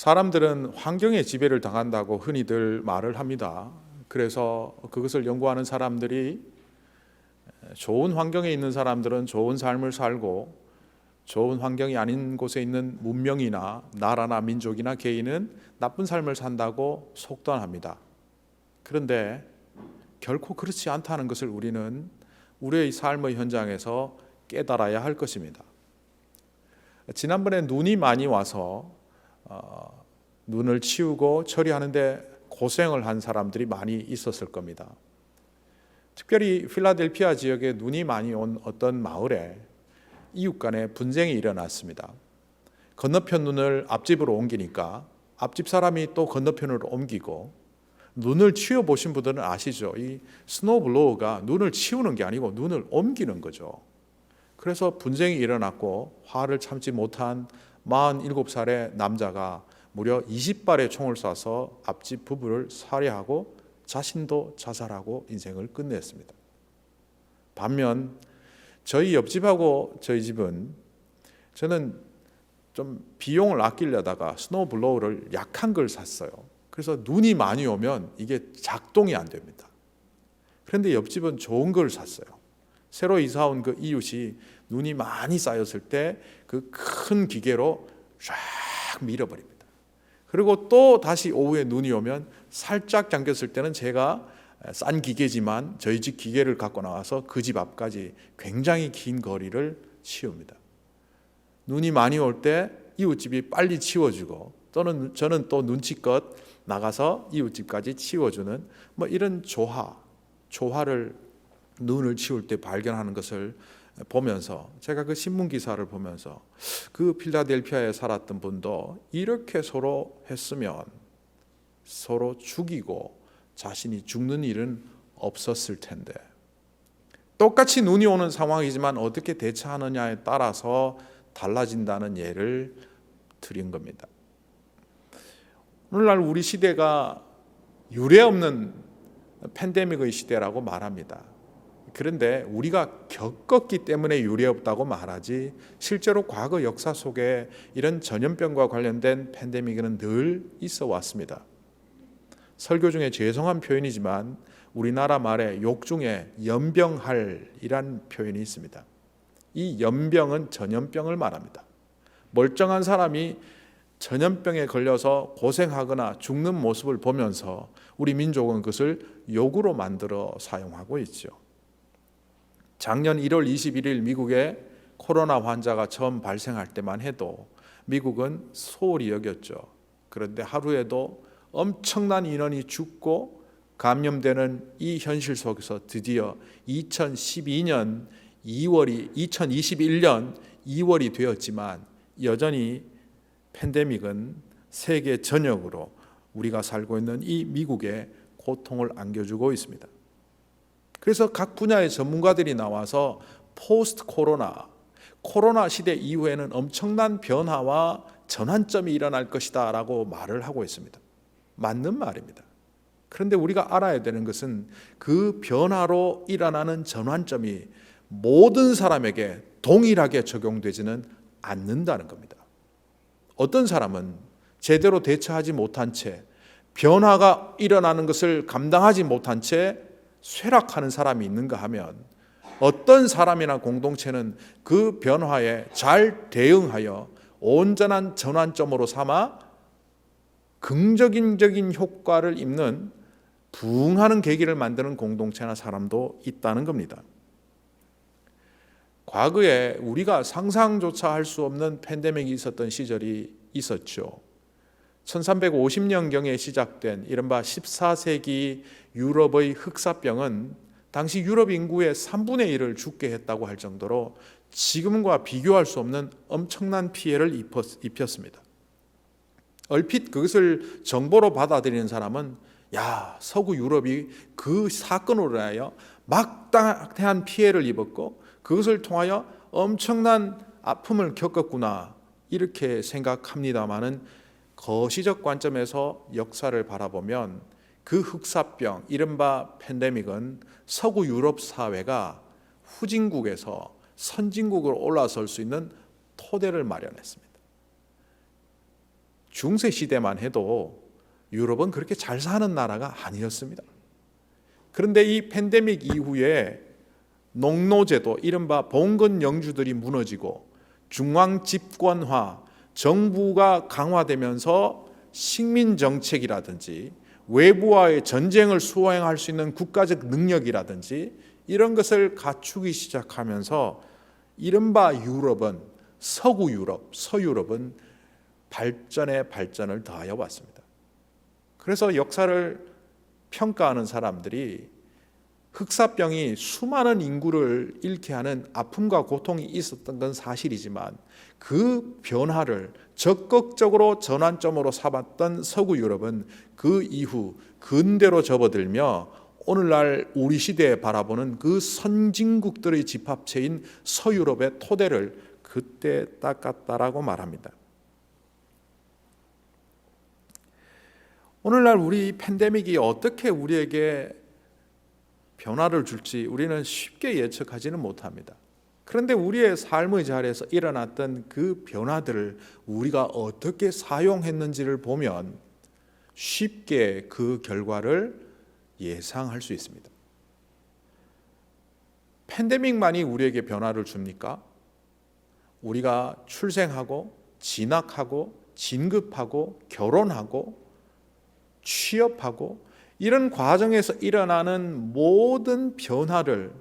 사람들은 환경의 지배를 당한다고 흔히들 말을 합니다. 그래서 그것을 연구하는 사람들이 좋은 환경에 있는 사람들은 좋은 삶을 살고 좋은 환경이 아닌 곳에 있는 문명이나 나라나 민족이나 개인은 나쁜 삶을 산다고 속단합니다. 그런데 결코 그렇지 않다는 것을 우리는 우리의 삶의 현장에서 깨달아야 할 것입니다. 지난번에 눈이 많이 와서 눈을 치우고 처리하는데 고생을 한 사람들이 많이 있었을 겁니다. 특별히 필라델피아 지역에 눈이 많이 온 어떤 마을에 이웃 간에 분쟁이 일어났습니다. 건너편 눈을 앞집으로 옮기니까 앞집 사람이 또 건너편으로 옮기고, 눈을 치워보신 분들은 아시죠? 이 스노우블로어가 눈을 치우는 게 아니고 눈을 옮기는 거죠. 그래서 분쟁이 일어났고 화를 참지 못한 47살의 남자가 무려 20발의 총을 쏴서 앞집 부부를 살해하고 자신도 자살하고 인생을 끝냈습니다. 반면 저희 옆집하고 저희 집은, 저는 좀 비용을 아끼려다가 스노우블로어를 약한 걸 샀어요. 그래서 눈이 많이 오면 이게 작동이 안 됩니다. 그런데 옆집은 좋은 걸 샀어요. 새로 이사 온 그 이웃이 눈이 많이 쌓였을 때 그 큰 기계로 쫙 밀어버립니다. 그리고 또 다시 오후에 눈이 오면 살짝 잠겼을 때는 제가 싼 기계지만 저희 집 기계를 갖고 나와서 그 집 앞까지 굉장히 긴 거리를 치웁니다. 눈이 많이 올 때 이웃집이 빨리 치워주고, 또는 저는 또 눈치껏 나가서 이웃집까지 치워주는 이런 조화를 눈을 치울 때 발견하는 것을 보면서, 제가 그 신문 기사를 보면서 그 필라델피아에 살았던 분도 이렇게 서로 했으면 서로 죽이고 자신이 죽는 일은 없었을 텐데, 똑같이 눈이 오는 상황이지만 어떻게 대처하느냐에 따라서 달라진다는 예를 드린 겁니다. 오늘날 우리 시대가 유례없는 팬데믹의 시대라고 말합니다. 그런데 우리가 겪었기 때문에 유례없다고 말하지, 실제로 과거 역사 속에 이런 전염병과 관련된 팬데믹은 늘 있어 왔습니다. 설교 중에 죄송한 표현이지만 우리나라 말에 욕 중에 연병할이란 표현이 있습니다. 이 연병은 전염병을 말합니다. 멀쩡한 사람이 전염병에 걸려서 고생하거나 죽는 모습을 보면서 우리 민족은 그것을 욕으로 만들어 사용하고 있죠. 작년 1월 21일 미국에 코로나 환자가 처음 발생할 때만 해도 미국은 소홀히 여겼죠. 그런데 하루에도 엄청난 인원이 죽고 감염되는 이 현실 속에서 드디어 2021년 2월이 되었지만 여전히 팬데믹은 세계 전역으로 우리가 살고 있는 이 미국에 고통을 안겨주고 있습니다. 그래서 각 분야의 전문가들이 나와서 포스트 코로나 시대 이후에는 엄청난 변화와 전환점이 일어날 것이다 라고 말을 하고 있습니다. 맞는 말입니다. 그런데 우리가 알아야 되는 것은 그 변화로 일어나는 전환점이 모든 사람에게 동일하게 적용되지는 않는다는 겁니다. 어떤 사람은 제대로 대처하지 못한 채, 변화가 일어나는 것을 감당하지 못한 채 쇠락하는 사람이 있는가 하면, 어떤 사람이나 공동체는 그 변화에 잘 대응하여 온전한 전환점으로 삼아 긍정적인 효과를 입는 부흥하는 계기를 만드는 공동체나 사람도 있다는 겁니다. 과거에 우리가 상상조차 할 수 없는 팬데믹이 있었던 시절이 있었죠. 1350년경에 시작된 이른바 14세기 유럽의 흑사병은 당시 유럽 인구의 3분의 1을 죽게 했다고 할 정도로 지금과 비교할 수 없는 엄청난 피해를 입혔습니다. 얼핏 그것을 정보로 받아들이는 사람은 서구 유럽이 그 사건으로 인하여 막대한 피해를 입었고 그것을 통하여 엄청난 아픔을 겪었구나, 이렇게 생각합니다마는 거시적 관점에서 역사를 바라보면 그 흑사병, 이른바 팬데믹은 서구 유럽 사회가 후진국에서 선진국으로 올라설 수 있는 토대를 마련했습니다. 중세 시대만 해도 유럽은 그렇게 잘 사는 나라가 아니었습니다. 그런데 이 팬데믹 이후에 농노제도, 이른바 봉건 영주들이 무너지고 중앙 집권화, 정부가 강화되면서 식민 정책이라든지 외부와의 전쟁을 수행할 수 있는 국가적 능력이라든지 이런 것을 갖추기 시작하면서 이른바 유럽은, 서구 유럽, 서유럽은 발전에 발전을 더하여 왔습니다. 그래서 역사를 평가하는 사람들이 흑사병이 수많은 인구를 잃게 하는 아픔과 고통이 있었던 건 사실이지만 그 변화를 적극적으로 전환점으로 삼았던 서구 유럽은 그 이후 근대로 접어들며 오늘날 우리 시대에 바라보는 그 선진국들의 집합체인 서유럽의 토대를 그때 닦았다라고 말합니다. 오늘날 우리 팬데믹이 어떻게 우리에게 변화를 줄지 우리는 쉽게 예측하지는 못합니다. 그런데 우리의 삶의 자리에서 일어났던 그 변화들을 우리가 어떻게 사용했는지를 보면 쉽게 그 결과를 예상할 수 있습니다. 팬데믹만이 우리에게 변화를 줍니까? 우리가 출생하고 진학하고 진급하고 결혼하고 취업하고 이런 과정에서 일어나는 모든 변화를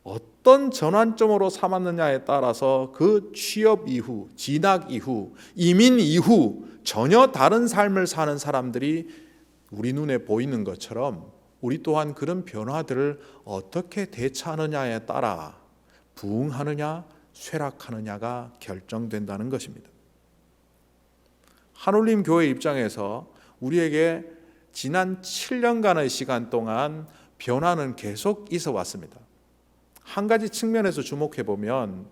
어떤 전환점으로 삼았느냐에 따라서 그 취업 이후, 진학 이후, 이민 이후 전혀 다른 삶을 사는 사람들이 우리 눈에 보이는 것처럼 우리 또한 그런 변화들을 어떻게 대처하느냐에 따라 부흥하느냐, 쇠락하느냐가 결정된다는 것입니다. 한울림 교회 입장에서 우리에게 지난 7년간의 시간 동안 변화는 계속 있어 왔습니다. 한 가지 측면에서 주목해 보면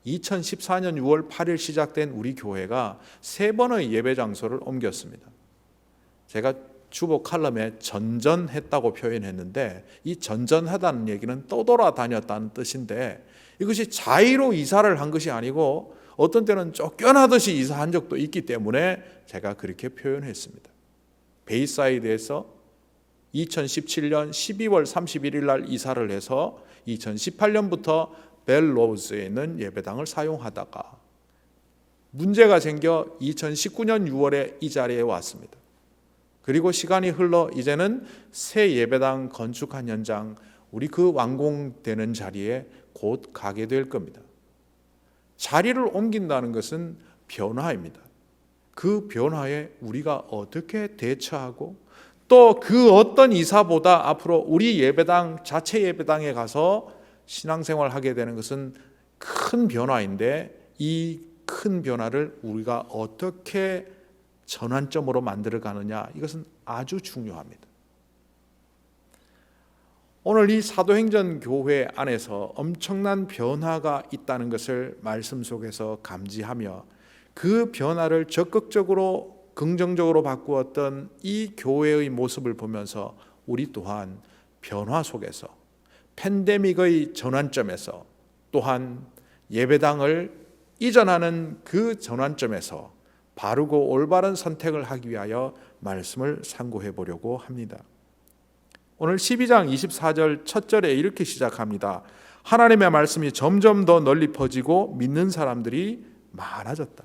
2014년 6월 8일 시작된 우리 교회가 3번의 예배 장소를 옮겼습니다. 제가 주보 칼럼에 전전했다고 표현했는데 이 전전하다는 얘기는 떠돌아다녔다는 뜻인데 이것이 자의로 이사를 한 것이 아니고 어떤 때는 쫓겨나듯이 이사한 적도 있기 때문에 제가 그렇게 표현했습니다. 베이사이드에서 2017년 12월 31일 날 이사를 해서 2018년부터 벨로우즈에 있는 예배당을 사용하다가 문제가 생겨 2019년 6월에 이 자리에 왔습니다. 그리고 시간이 흘러 이제는 새 예배당 건축한 현장, 우리 그 완공되는 자리에 곧 가게 될 겁니다. 자리를 옮긴다는 것은 변화입니다. 그 변화에 우리가 어떻게 대처하고 또 그 어떤 이사보다 앞으로 우리 예배당, 자체 예배당에 가서 신앙생활 하게 되는 것은 큰 변화인데 이 큰 변화를 우리가 어떻게 전환점으로 만들어 가느냐, 이것은 아주 중요합니다. 오늘 이 사도행전 교회 안에서 엄청난 변화가 있다는 것을 말씀 속에서 감지하며 그 변화를 적극적으로 긍정적으로 바꾸었던 이 교회의 모습을 보면서 우리 또한 변화 속에서 팬데믹의 전환점에서 또한 예배당을 이전하는 그 전환점에서 바르고 올바른 선택을 하기 위하여 말씀을 상고해 보려고 합니다. 오늘 12장 24절 첫 절에 이렇게 시작합니다. 하나님의 말씀이 점점 더 널리 퍼지고 믿는 사람들이 많아졌다.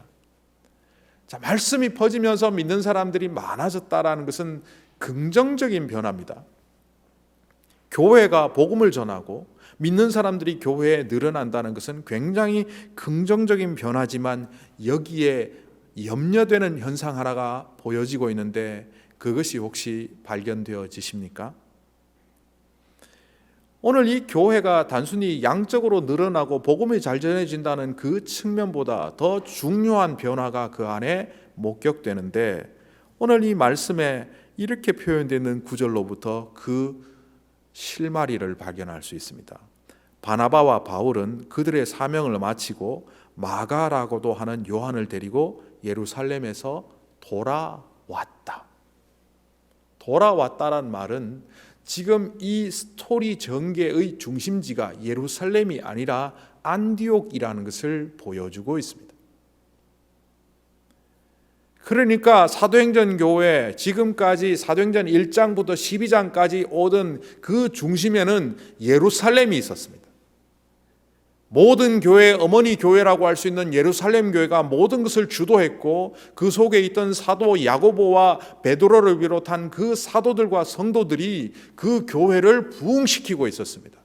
자, 말씀이 퍼지면서 믿는 사람들이 많아졌다라는 것은 긍정적인 변화입니다. 교회가 복음을 전하고 믿는 사람들이 교회에 늘어난다는 것은 굉장히 긍정적인 변화지만 여기에 염려되는 현상 하나가 보여지고 있는데 그것이 혹시 발견되어지십니까? 오늘 이 교회가 단순히 양적으로 늘어나고 복음이 잘 전해진다는 그 측면보다 더 중요한 변화가 그 안에 목격되는데 오늘 이 말씀에 이렇게 표현되는 구절로부터 그 실마리를 발견할 수 있습니다. 바나바와 바울은 그들의 사명을 마치고 마가라고도 하는 요한을 데리고 예루살렘에서 돌아왔다. 돌아왔다란 말은 지금 이 스토리 전개의 중심지가 예루살렘이 아니라 안디옥이라는 것을 보여주고 있습니다. 그러니까 사도행전 교회, 지금까지 사도행전 1장부터 12장까지 오던 그 중심에는 예루살렘이 있었습니다. 모든 교회의 어머니 교회라고 할 수 있는 예루살렘 교회가 모든 것을 주도했고, 그 속에 있던 사도 야고보와 베드로를 비롯한 그 사도들과 성도들이 그 교회를 부흥시키고 있었습니다.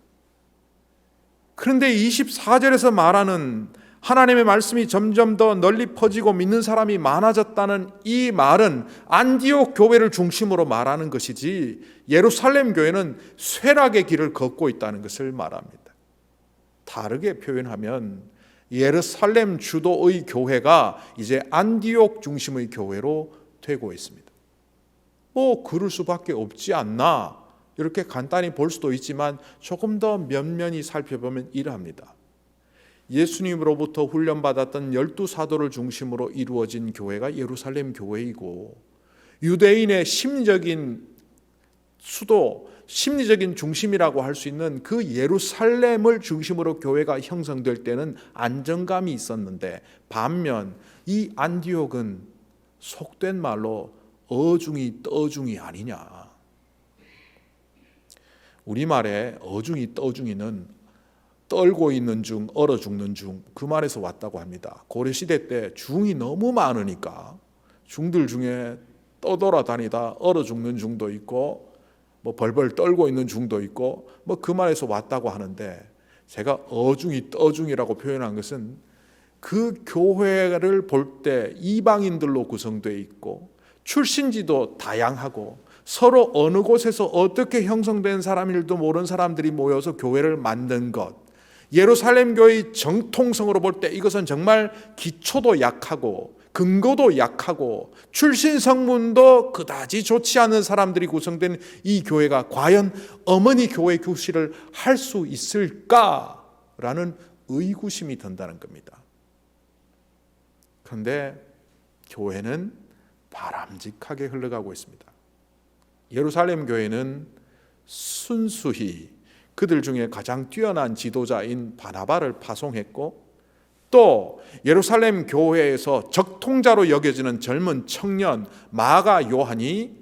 그런데 24절에서 말하는 하나님의 말씀이 점점 더 널리 퍼지고 믿는 사람이 많아졌다는 이 말은 안디옥 교회를 중심으로 말하는 것이지, 예루살렘 교회는 쇠락의 길을 걷고 있다는 것을 말합니다. 다르게 표현하면 예루살렘 주도의 교회가 이제 안디옥 중심의 교회로 되고 있습니다. 그럴 수밖에 없지 않나, 이렇게 간단히 볼 수도 있지만 조금 더 면면히 살펴보면 이러합니다. 예수님으로부터 훈련받았던 12사도를 중심으로 이루어진 교회가 예루살렘 교회이고, 유대인의 심리적인 수도, 심리적인 중심이라고 할 수 있는 그 예루살렘을 중심으로 교회가 형성될 때는 안정감이 있었는데, 반면 이 안디옥은 속된 말로 어중이 떠중이 아니냐. 우리말에 어중이 떠중이는 떨고 있는 중, 얼어 죽는 중, 그 말에서 왔다고 합니다. 고려시대 때 중이 너무 많으니까 중들 중에 떠돌아다니다 얼어 죽는 중도 있고, 벌벌 떨고 있는 중도 있고, 그 말에서 왔다고 하는데, 제가 어중이 떠중이라고 표현한 것은 그 교회를 볼 때 이방인들로 구성되어 있고, 출신지도 다양하고, 서로 어느 곳에서 어떻게 형성된 사람일도 모르는 사람들이 모여서 교회를 만든 것, 예루살렘 교회의 정통성으로 볼 때 이것은 정말 기초도 약하고 근거도 약하고 출신 성분도 그다지 좋지 않은 사람들이 구성된 이 교회가 과연 어머니 교회 교실을 할 수 있을까라는 의구심이 든다는 겁니다. 그런데 교회는 바람직하게 흘러가고 있습니다. 예루살렘 교회는 순수히 그들 중에 가장 뛰어난 지도자인 바나바를 파송했고, 또 예루살렘 교회에서 적통자로 여겨지는 젊은 청년 마가 요한이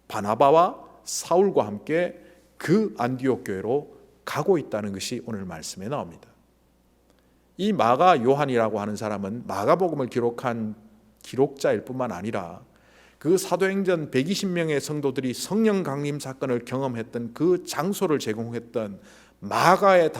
바나바와 사울과 함께 그 안디옥 교회로 가고 있다는 것이 오늘 말씀에 나옵니다. 이 마가 요한이라고 하는 사람은 마가복음을 기록한 기록자일 뿐만 아니라 그 사도행전 120명의 성도들이 성령 강림 사건을 경험했던 그 장소를 제공했던 마가의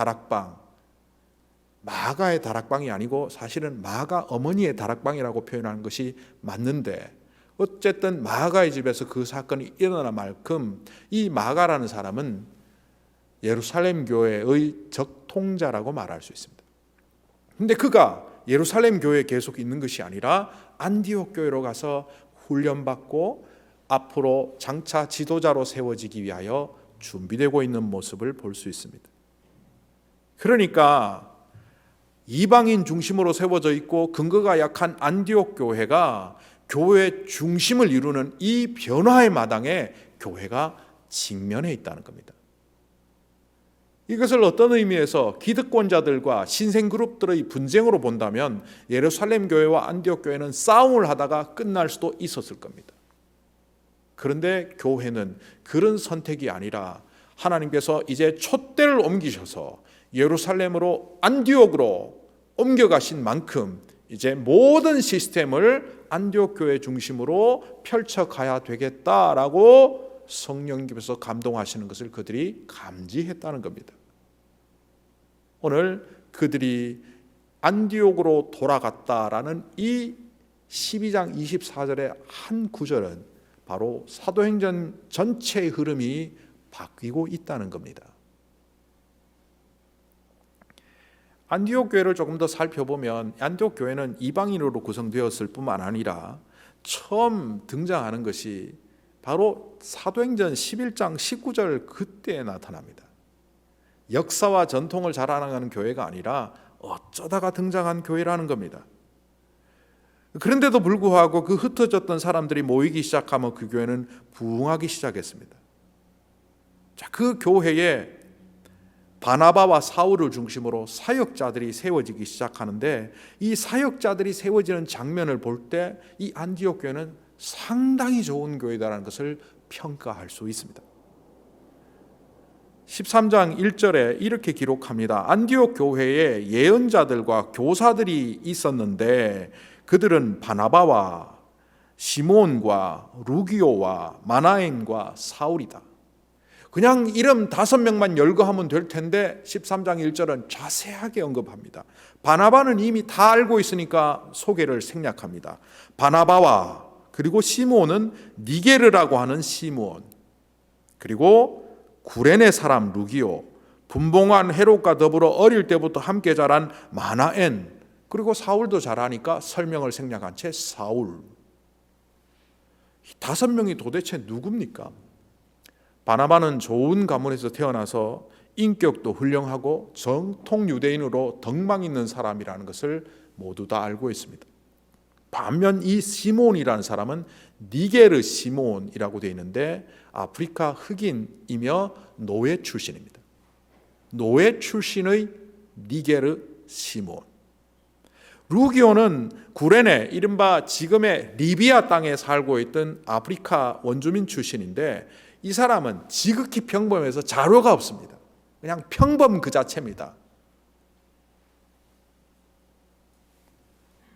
다락방이 아니고 사실은 마가 어머니의 다락방이라고 표현하는 것이 맞는데, 어쨌든 마가의 집에서 그 사건이 일어난 만큼 이 마가라는 사람은 예루살렘 교회의 적통자라고 말할 수 있습니다. 그런데 그가 예루살렘 교회에 계속 있는 것이 아니라 안디옥 교회로 가서 훈련받고 앞으로 장차 지도자로 세워지기 위하여 준비되고 있는 모습을 볼 수 있습니다. 그러니까 이방인 중심으로 세워져 있고 근거가 약한 안디옥 교회가 교회 중심을 이루는 이 변화의 마당에 교회가 직면해 있다는 겁니다. 이것을 어떤 의미에서 기득권자들과 신생그룹들의 분쟁으로 본다면 예루살렘 교회와 안디옥 교회는 싸움을 하다가 끝날 수도 있었을 겁니다. 그런데 교회는 그런 선택이 아니라 하나님께서 이제 촛대를 옮기셔서 예루살렘으로 안디옥으로 옮겨가신 만큼 이제 모든 시스템을 안디옥 교회 중심으로 펼쳐가야 되겠다라고 성령님께서 감동하시는 것을 그들이 감지했다는 겁니다. 오늘 그들이 안디옥으로 돌아갔다라는 이 12장 24절의 한 구절은 바로 사도행전 전체의 흐름이 바뀌고 있다는 겁니다. 안디옥 교회를 조금 더 살펴보면 안디옥 교회는 이방인으로 구성되었을 뿐만 아니라 처음 등장하는 것이 바로 사도행전 11장 19절 그때에 나타납니다. 역사와 전통을 자랑하는 교회가 아니라 어쩌다가 등장한 교회라는 겁니다. 그런데도 불구하고 그 흩어졌던 사람들이 모이기 시작하면 그 교회는 부흥하기 시작했습니다. 자, 그 교회에 바나바와 사울을 중심으로 사역자들이 세워지기 시작하는데, 이 사역자들이 세워지는 장면을 볼 때 이 안디옥 교회는 상당히 좋은 교회다라는 것을 평가할 수 있습니다. 13장 1절에 이렇게 기록합니다. 안디옥 교회에 예언자들과 교사들이 있었는데 그들은 바나바와 시몬과 루기오와 마나엔과 사울이다. 그냥 이름 5명만 열거하면 될 텐데 13장 1절은 자세하게 언급합니다. 바나바는 이미 다 알고 있으니까 소개를 생략합니다. 바나바와, 그리고 시몬은 니게르라고 하는 시몬, 그리고 구레네 사람 루기오, 분봉한 헤롯과 더불어 어릴 때부터 함께 자란 마나엔, 그리고 사울도 잘하니까 설명을 생략한 채 사울. 5명이 도대체 누굽니까? 바나바는 좋은 가문에서 태어나서 인격도 훌륭하고 정통 유대인으로 덕망 있는 사람이라는 것을 모두 다 알고 있습니다. 반면 이 시몬이라는 사람은 니게르 시몬이라고 되어 있는데 아프리카 흑인이며 노예 출신입니다. 노예 출신의 니게르 시몬. 루기오는 구레네, 이른바 지금의 리비아 땅에 살고 있던 아프리카 원주민 출신인데 이 사람은 지극히 평범해서 자료가 없습니다. 그냥 평범 그 자체입니다.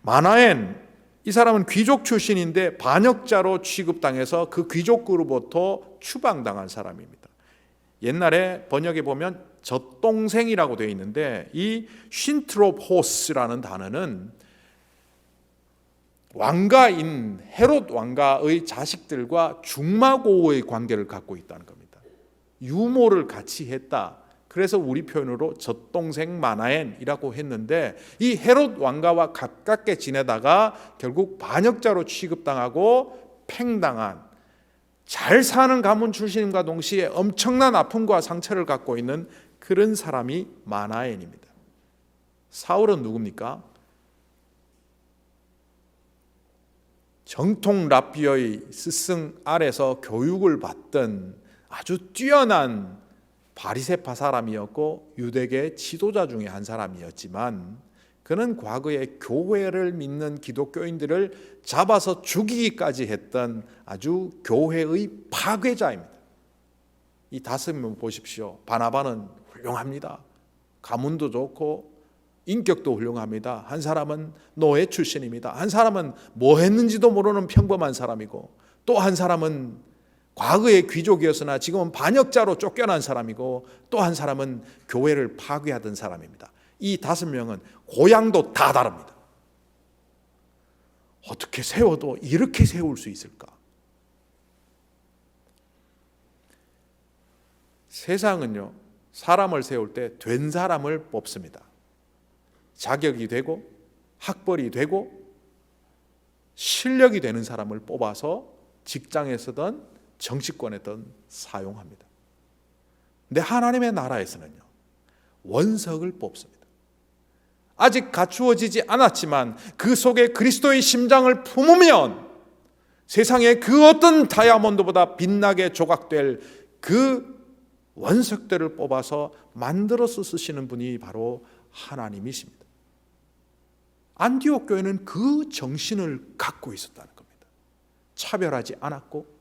마나엔, 이 사람은 귀족 출신인데 반역자로 취급당해서 그 귀족으로부터 추방당한 사람입니다. 옛날에 번역에 보면 젖동생이라고 되어 있는데 이 쉰트롭호스라는 단어는 왕가인 헤롯 왕가의 자식들과 중마고의 관계를 갖고 있다는 겁니다. 유모를 같이 했다. 그래서 우리 표현으로 젖동생 마나엔이라고 했는데 이 헤롯 왕가와 가깝게 지내다가 결국 반역자로 취급당하고 팽당한, 잘 사는 가문 출신과 동시에 엄청난 아픔과 상처를 갖고 있는 그런 사람이 마나엔입니다. 사울은 누굽니까? 정통 랍비의 스승 아래서 교육을 받던 아주 뛰어난 바리새파 사람이었고 유대계 지도자 중에 한 사람이었지만 그는 과거에 교회를 믿는 기독교인들을 잡아서 죽이기까지 했던 아주 교회의 파괴자입니다. 이 5명 보십시오. 바나바는 훌륭합니다. 가문도 좋고 인격도 훌륭합니다. 한 사람은 노예 출신입니다. 한 사람은 뭐 했는지도 모르는 평범한 사람이고, 또 한 사람은 과거의 귀족이었으나 지금은 반역자로 쫓겨난 사람이고, 또 한 사람은 교회를 파괴하던 사람입니다. 이 5명은 고향도 다 다릅니다. 어떻게 세워도 이렇게 세울 수 있을까? 세상은요, 사람을 세울 때 된 사람을 뽑습니다. 자격이 되고 학벌이 되고 실력이 되는 사람을 뽑아서 직장에서든 정치권에든 사용합니다. 근데 하나님의 나라에서는요, 원석을 뽑습니다. 아직 갖추어지지 않았지만 그 속에 그리스도의 심장을 품으면 세상의 그 어떤 다이아몬드보다 빛나게 조각될 그 원석들을 뽑아서 만들어서 쓰시는 분이 바로 하나님이십니다. 안디옥 교회는 그 정신을 갖고 있었다는 겁니다. 차별하지 않았고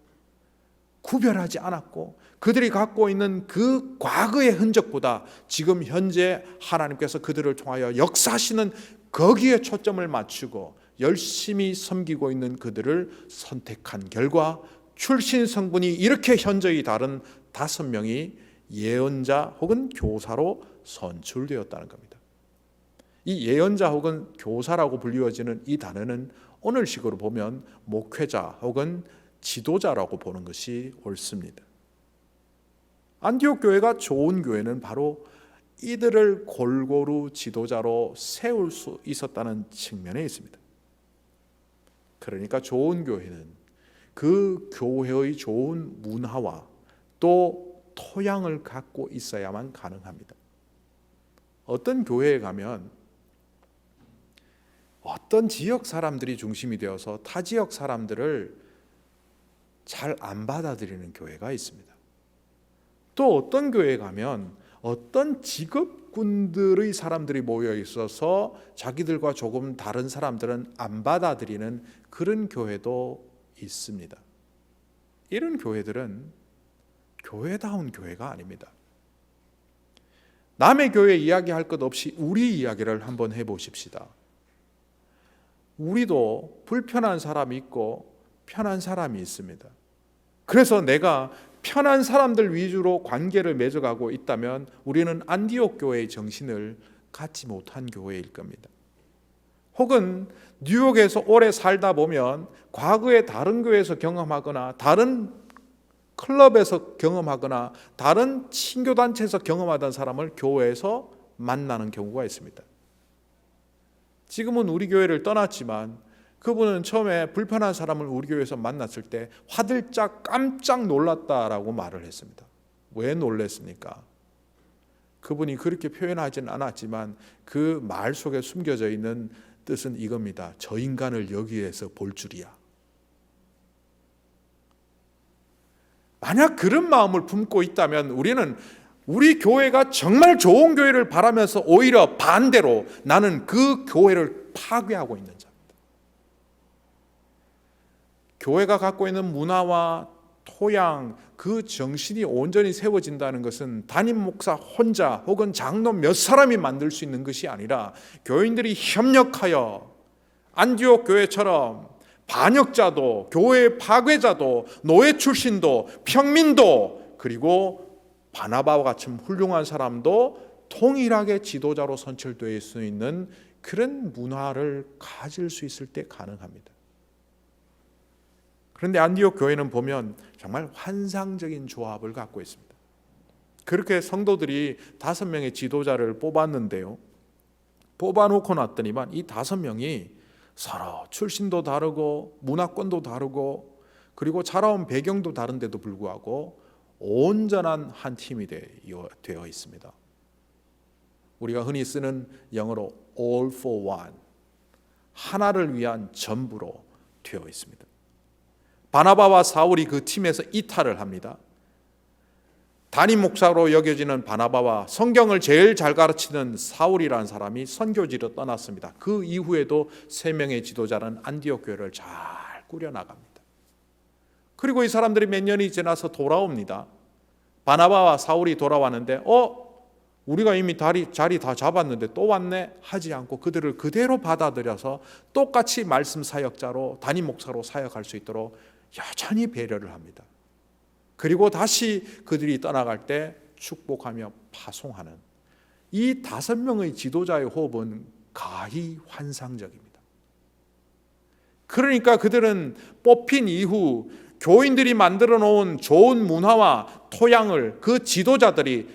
구별하지 않았고 그들이 갖고 있는 그 과거의 흔적보다 지금 현재 하나님께서 그들을 통하여 역사하시는 거기에 초점을 맞추고 열심히 섬기고 있는 그들을 선택한 결과 출신 성분이 이렇게 현저히 다른 5명이 예언자 혹은 교사로 선출되었다는 겁니다. 이 예언자 혹은 교사라고 불리워지는 이 단어는 오늘식으로 보면 목회자 혹은 지도자라고 보는 것이 옳습니다. 안디옥 교회가 좋은 교회는 바로 이들을 골고루 지도자로 세울 수 있었다는 측면에 있습니다. 그러니까 좋은 교회는 그 교회의 좋은 문화와 또 토양을 갖고 있어야만 가능합니다. 어떤 교회에 가면 어떤 지역 사람들이 중심이 되어서 타 지역 사람들을 잘 안 받아들이는 교회가 있습니다. 또 어떤 교회에 가면 어떤 직업군들의 사람들이 모여 있어서 자기들과 조금 다른 사람들은 안 받아들이는 그런 교회도 있습니다. 이런 교회들은 교회다운 교회가 아닙니다. 남의 교회 이야기할 것 없이 우리 이야기를 한번 해보십시다. 우리도 불편한 사람이 있고 편한 사람이 있습니다. 그래서 내가 편한 사람들 위주로 관계를 맺어가고 있다면 우리는 안디옥 교회의 정신을 갖지 못한 교회일 겁니다. 혹은 뉴욕에서 오래 살다 보면 과거에 다른 교회에서 경험하거나 다른 클럽에서 경험하거나 다른 신교단체에서 경험하던 사람을 교회에서 만나는 경우가 있습니다. 지금은 우리 교회를 떠났지만 그분은 처음에 불편한 사람을 우리 교회에서 만났을 때 화들짝 깜짝 놀랐다라고 말을 했습니다. 왜 놀랐습니까? 그분이 그렇게 표현하지는 않았지만 그 말 속에 숨겨져 있는 뜻은 이겁니다. 저 인간을 여기에서 볼 줄이야. 만약 그런 마음을 품고 있다면 우리는 우리 교회가 정말 좋은 교회를 바라면서 오히려 반대로 나는 그 교회를 파괴하고 있는 자입니다. 교회가 갖고 있는 문화와 토양, 그 정신이 온전히 세워진다는 것은 담임 목사 혼자 혹은 장로 몇 사람이 만들 수 있는 것이 아니라 교인들이 협력하여 안디옥 교회처럼 반역자도, 교회 파괴자도, 노예 출신도, 평민도, 그리고 바나바와 같은 훌륭한 사람도 동일하게 지도자로 선출될 수 있는 그런 문화를 가질 수 있을 때 가능합니다. 그런데 안디옥 교회는 보면 정말 환상적인 조합을 갖고 있습니다. 그렇게 성도들이 5명의 지도자를 뽑았는데요. 뽑아놓고 났더니만 이 5명이 서로 출신도 다르고 문화권도 다르고 그리고 자라온 배경도 다른데도 불구하고 온전한 한 팀이 되어 있습니다. 우리가 흔히 쓰는 영어로 all for one, 하나를 위한 전부로 되어 있습니다. 바나바와 사울이 그 팀에서 이탈을 합니다. 담임 목사로 여겨지는 바나바와 성경을 제일 잘 가르치는 사울이라는 사람이 선교지로 떠났습니다. 그 이후에도 3명의 지도자는 안디옥 교회를 잘 꾸려나갑니다. 그리고 이 사람들이 몇 년이 지나서 돌아옵니다. 바나바와 사울이 돌아왔는데 우리가 이미 자리 다 잡았는데 또 왔네 하지 않고 그들을 그대로 받아들여서 똑같이 말씀 사역자로 담임 목사로 사역할 수 있도록 여전히 배려를 합니다. 그리고 다시 그들이 떠나갈 때 축복하며 파송하는 이 5명의 지도자의 호흡은 가히 환상적입니다. 그러니까 그들은 뽑힌 이후 교인들이 만들어 놓은 좋은 문화와 토양을 그 지도자들이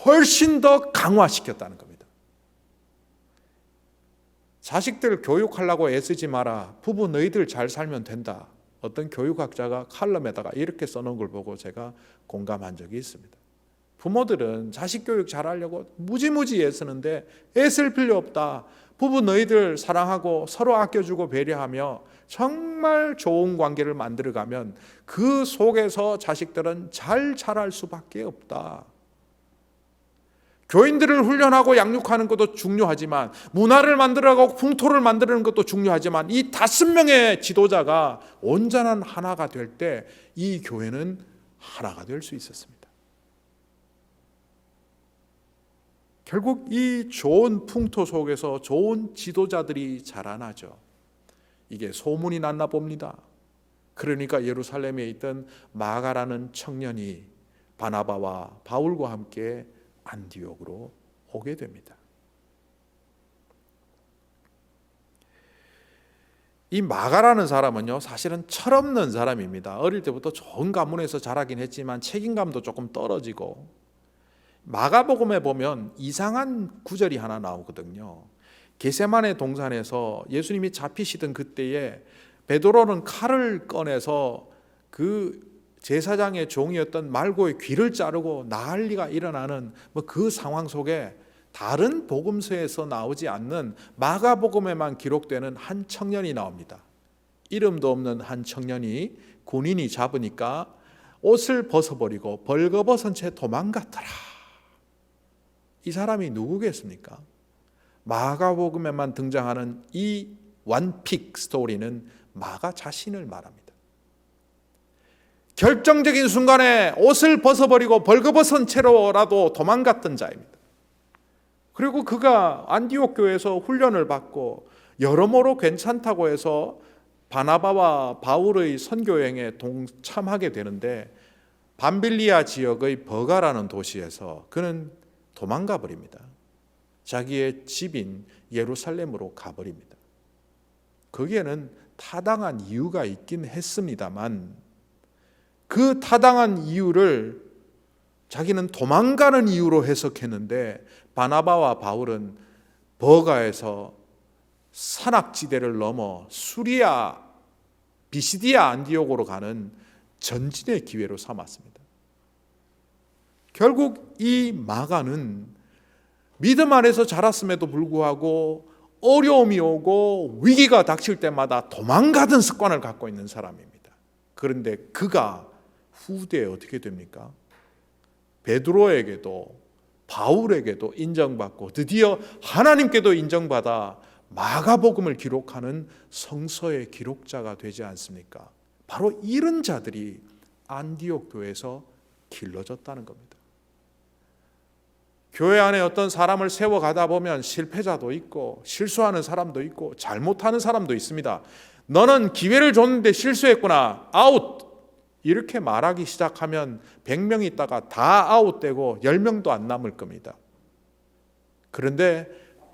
훨씬 더 강화시켰다는 겁니다. 자식들 교육하려고 애쓰지 마라. 부부 너희들 잘 살면 된다. 어떤 교육학자가 칼럼에다가 이렇게 써놓은 걸 보고 제가 공감한 적이 있습니다. 부모들은 자식 교육 잘하려고 무지무지 애쓰는데 애쓸 필요 없다. 부부 너희들 사랑하고 서로 아껴주고 배려하며 정말 좋은 관계를 만들어가면 그 속에서 자식들은 잘 자랄 수밖에 없다. 교인들을 훈련하고 양육하는 것도 중요하지만 문화를 만들어가고 풍토를 만드는 것도 중요하지만 이 5명의 지도자가 온전한 하나가 될 때 이 교회는 하나가 될 수 있었습니다. 결국 이 좋은 풍토 속에서 좋은 지도자들이 자라나죠. 이게 소문이 났나 봅니다. 그러니까 예루살렘에 있던 마가라는 청년이 바나바와 바울과 함께 안디옥으로 오게 됩니다. 이 마가라는 사람은요, 사실은 철없는 사람입니다. 어릴 때부터 좋은 가문에서 자라긴 했지만 책임감도 조금 떨어지고, 마가복음에 보면 이상한 구절이 하나 나오거든요. 겟세마네 동산에서 예수님이 잡히시던 그때에 베드로는 칼을 꺼내서 그 제사장의 종이었던 말고의 귀를 자르고 난리가 일어나는 그 상황 속에 다른 복음서에서 나오지 않는 마가복음에만 기록되는 한 청년이 나옵니다. 이름도 없는 한 청년이 군인이 잡으니까 옷을 벗어버리고 벌거벗은 채 도망갔더라. 이 사람이 누구겠습니까? 마가복음에만 등장하는 이 원픽 스토리는 마가 자신을 말합니다. 결정적인 순간에 옷을 벗어버리고 벌거벗은 채로라도 도망갔던 자입니다. 그리고 그가 안디옥 교회에서 훈련을 받고 여러모로 괜찮다고 해서 바나바와 바울의 선교여행에 동참하게 되는데 밤빌리아 지역의 버가라는 도시에서 그는 도망가 버립니다. 자기의 집인 예루살렘으로 가버립니다. 거기에는 타당한 이유가 있긴 했습니다만 그 타당한 이유를 자기는 도망가는 이유로 해석했는데 바나바와 바울은 버가에서 산악지대를 넘어 수리아, 비시디아 안디옥으로 가는 전진의 기회로 삼았습니다. 결국 이 마가는 믿음 안에서 자랐음에도 불구하고 어려움이 오고 위기가 닥칠 때마다 도망가던 습관을 갖고 있는 사람입니다. 그런데 그가 후대에 어떻게 됩니까? 베드로에게도 바울에게도 인정받고 드디어 하나님께도 인정받아 마가복음을 기록하는 성서의 기록자가 되지 않습니까? 바로 이런 자들이 안디옥 교회에서 길러졌다는 겁니다. 교회 안에 어떤 사람을 세워가다 보면 실패자도 있고 실수하는 사람도 있고 잘못하는 사람도 있습니다. 너는 기회를 줬는데 실수했구나. 아웃! 이렇게 말하기 시작하면 100명이 있다가 다 아웃되고 10명도 안 남을 겁니다. 그런데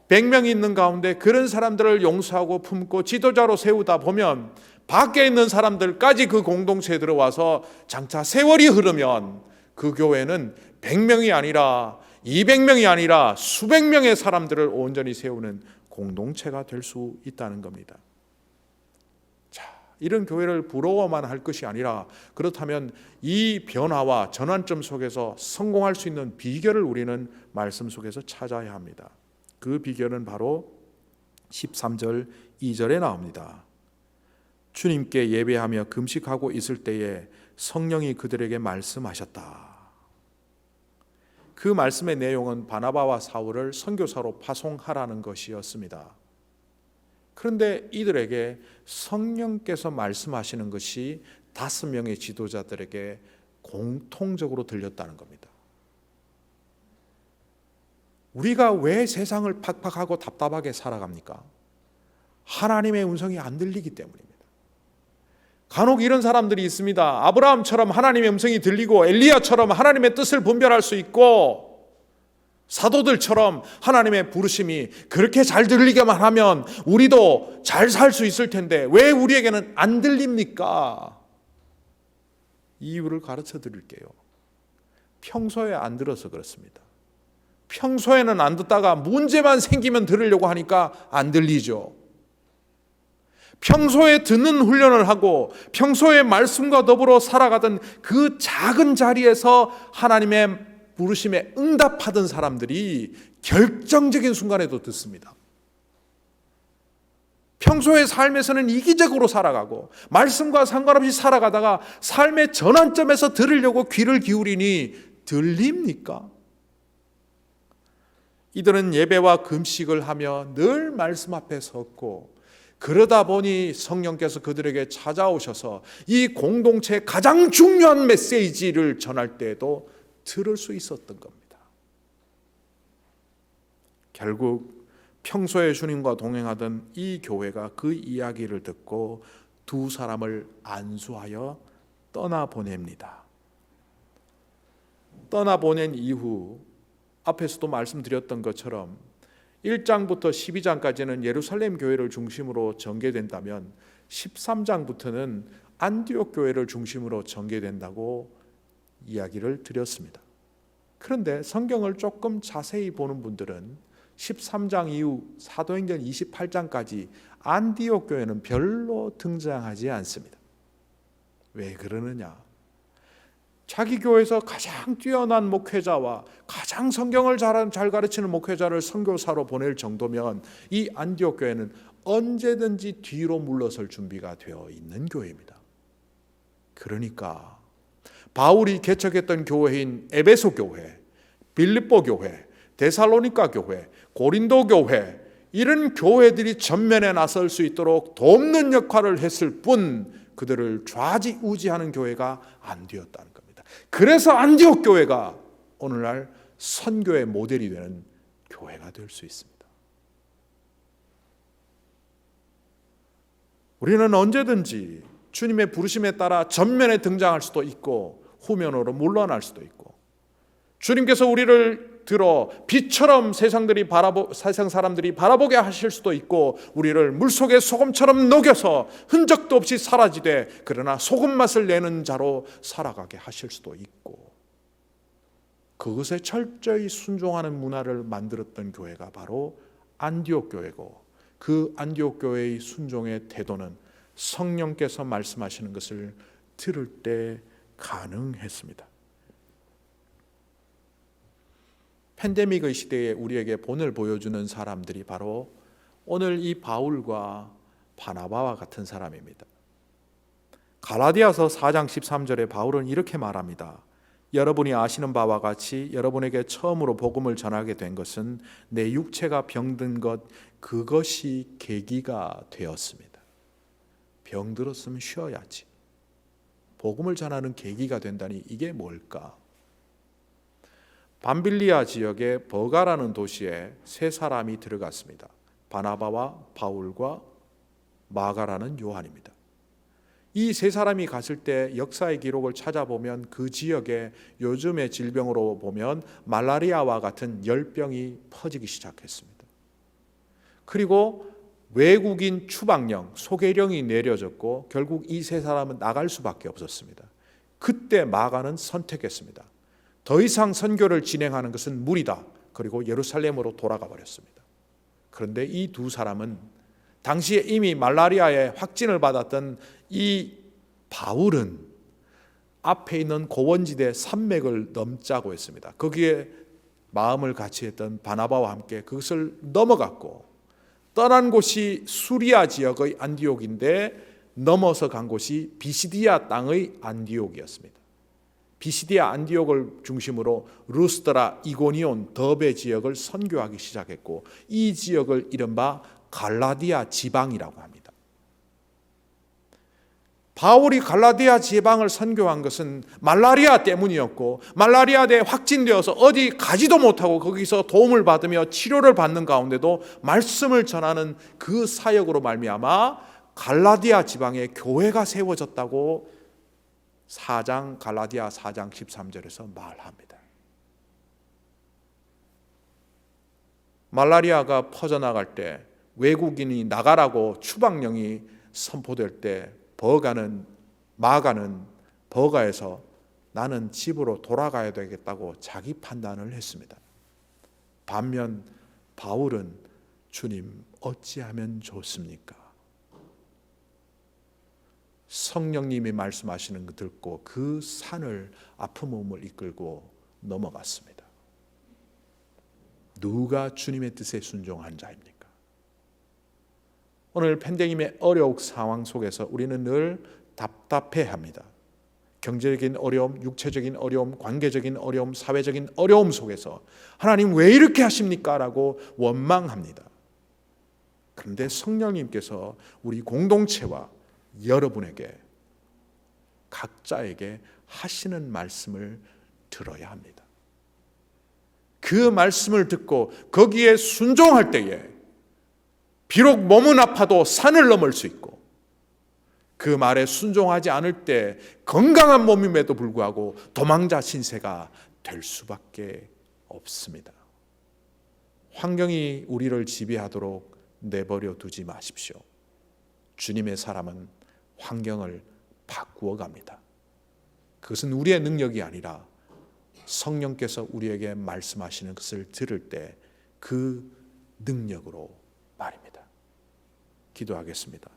100명이 있는 가운데 그런 사람들을 용서하고 품고 지도자로 세우다 보면 밖에 있는 사람들까지 그 공동체에 들어와서 장차 세월이 흐르면 그 교회는 100명이 아니라 200명이 아니라 수백 명의 사람들을 온전히 세우는 공동체가 될 수 있다는 겁니다. 자, 이런 교회를 부러워만 할 것이 아니라 그렇다면 이 변화와 전환점 속에서 성공할 수 있는 비결을 우리는 말씀 속에서 찾아야 합니다. 그 비결은 바로 13절 2절에 나옵니다. 주님께 예배하며 금식하고 있을 때에 성령이 그들에게 말씀하셨다. 그 말씀의 내용은 바나바와 사울을 선교사로 파송하라는 것이었습니다. 그런데 이들에게 성령께서 말씀하시는 것이 5명의 지도자들에게 공통적으로 들렸다는 겁니다. 우리가 왜 세상을 팍팍하고 답답하게 살아갑니까? 하나님의 음성이 안 들리기 때문입니다. 간혹 이런 사람들이 있습니다. 아브라함처럼 하나님의 음성이 들리고 엘리야처럼 하나님의 뜻을 분별할 수 있고 사도들처럼 하나님의 부르심이 그렇게 잘 들리게만 하면 우리도 잘 살 수 있을 텐데 왜 우리에게는 안 들립니까? 이유를 가르쳐 드릴게요. 평소에 안 들어서 그렇습니다. 평소에는 안 듣다가 문제만 생기면 들으려고 하니까 안 들리죠. 평소에 듣는 훈련을 하고 평소에 말씀과 더불어 살아가던 그 작은 자리에서 하나님의 부르심에 응답하던 사람들이 결정적인 순간에도 듣습니다. 평소의 삶에서는 이기적으로 살아가고 말씀과 상관없이 살아가다가 삶의 전환점에서 들으려고 귀를 기울이니 들립니까? 이들은 예배와 금식을 하며 늘 말씀 앞에 섰고 그러다 보니 성령께서 그들에게 찾아오셔서 이 공동체의 가장 중요한 메시지를 전할 때에도 들을 수 있었던 겁니다. 결국 평소에 주님과 동행하던 이 교회가 그 이야기를 듣고 두 사람을 안수하여 떠나보냅니다. 떠나보낸 이후 앞에서도 말씀드렸던 것처럼 1장부터 12장까지는 예루살렘 교회를 중심으로 전개된다면 13장부터는 안디옥 교회를 중심으로 전개된다고 이야기를 드렸습니다. 그런데 성경을 조금 자세히 보는 분들은 13장 이후 사도행전 28장까지 안디옥 교회는 별로 등장하지 않습니다. 왜 그러느냐? 자기 교회에서 가장 뛰어난 목회자와 가장 성경을 잘 가르치는 목회자를 선교사로 보낼 정도면 이 안디옥 교회는 언제든지 뒤로 물러설 준비가 되어 있는 교회입니다. 그러니까 바울이 개척했던 교회인 에베소 교회, 빌립보 교회, 데살로니가 교회, 고린도 교회, 이런 교회들이 전면에 나설 수 있도록 돕는 역할을 했을 뿐 그들을 좌지우지하는 교회가 안 되었다는 겁니다. 그래서 안디옥 교회가 오늘날 선교의 모델이 되는 교회가 될 수 있습니다. 우리는 언제든지 주님의 부르심에 따라 전면에 등장할 수도 있고 후면으로 물러날 수도 있고, 주님께서 우리를 들어 빛처럼 세상 사람들이 바라보게 하실 수도 있고, 우리를 물속의 소금처럼 녹여서 흔적도 없이 사라지되 그러나 소금 맛을 내는 자로 살아가게 하실 수도 있고, 그것에 철저히 순종하는 문화를 만들었던 교회가 바로 안디옥 교회고, 그 안디옥 교회의 순종의 태도는 성령께서 말씀하시는 것을 들을 때 가능했습니다. 팬데믹의 시대에 우리에게 본을 보여주는 사람들이 바로 오늘 이 바울과 바나바와 같은 사람입니다. 갈라디아서 4장 13절에 바울은 이렇게 말합니다. 여러분이 아시는 바와 같이 여러분에게 처음으로 복음을 전하게 된 것은 내 육체가 병든 것, 그것이 계기가 되었습니다. 병들었으면 쉬어야지. 복음을 전하는 계기가 된다니 이게 뭘까? 밤빌리아 지역의 버가라는 도시에 세 사람이 들어갔습니다. 바나바와 바울과 마가라는 요한입니다. 이 세 사람이 갔을 때 역사의 기록을 찾아보면 그 지역에 요즘의 질병으로 보면 말라리아와 같은 열병이 퍼지기 시작했습니다. 그리고 외국인 추방령, 소개령이 내려졌고 결국 이 세 사람은 나갈 수밖에 없었습니다. 그때 마가는 선택했습니다. 더 이상 선교를 진행하는 것은 무리다. 그리고 예루살렘으로 돌아가 버렸습니다. 그런데 이 두 사람은 당시에 이미 말라리아에 확진을 받았던 이 바울은 앞에 있는 고원지대 산맥을 넘자고 했습니다. 거기에 마음을 같이 했던 바나바와 함께 그것을 넘어갔고, 떠난 곳이 수리아 지역의 안디옥인데 넘어서 간 곳이 비시디아 땅의 안디옥이었습니다. 비시디아 안디옥을 중심으로 루스드라, 이고니온, 더베 지역을 선교하기 시작했고, 이 지역을 이른바 갈라디아 지방이라고 합니다. 바울이 갈라디아 지방을 선교한 것은 말라리아 때문이었고, 말라리아에 확진되어서 어디 가지도 못하고 거기서 도움을 받으며 치료를 받는 가운데도 말씀을 전하는 그 사역으로 말미암아 갈라디아 지방에 교회가 세워졌다고 갈라디아 4장 13절에서 말합니다. 말라리아가 퍼져나갈 때, 외국인이 나가라고 추방령이 선포될 때 마가는 버가에서 나는 집으로 돌아가야 되겠다고 자기 판단을 했습니다. 반면 바울은 주님 어찌하면 좋습니까? 성령님이 말씀하시는 거 듣고 그 산을 아픈 몸을 이끌고 넘어갔습니다. 누가 주님의 뜻에 순종한 자입니까? 오늘 팬데믹의 어려운 상황 속에서 우리는 늘 답답해합니다. 경제적인 어려움, 육체적인 어려움, 관계적인 어려움, 사회적인 어려움 속에서 하나님 왜 이렇게 하십니까? 라고 원망합니다. 그런데 성령님께서 우리 공동체와 여러분에게, 각자에게 하시는 말씀을 들어야 합니다. 그 말씀을 듣고 거기에 순종할 때에 비록 몸은 아파도 산을 넘을 수 있고, 그 말에 순종하지 않을 때 건강한 몸임에도 불구하고 도망자 신세가 될 수밖에 없습니다. 환경이 우리를 지배하도록 내버려 두지 마십시오. 주님의 사람은 환경을 바꾸어 갑니다. 그것은 우리의 능력이 아니라 성령께서 우리에게 말씀하시는 것을 들을 때 그 능력으로 말입니다. 기도하겠습니다.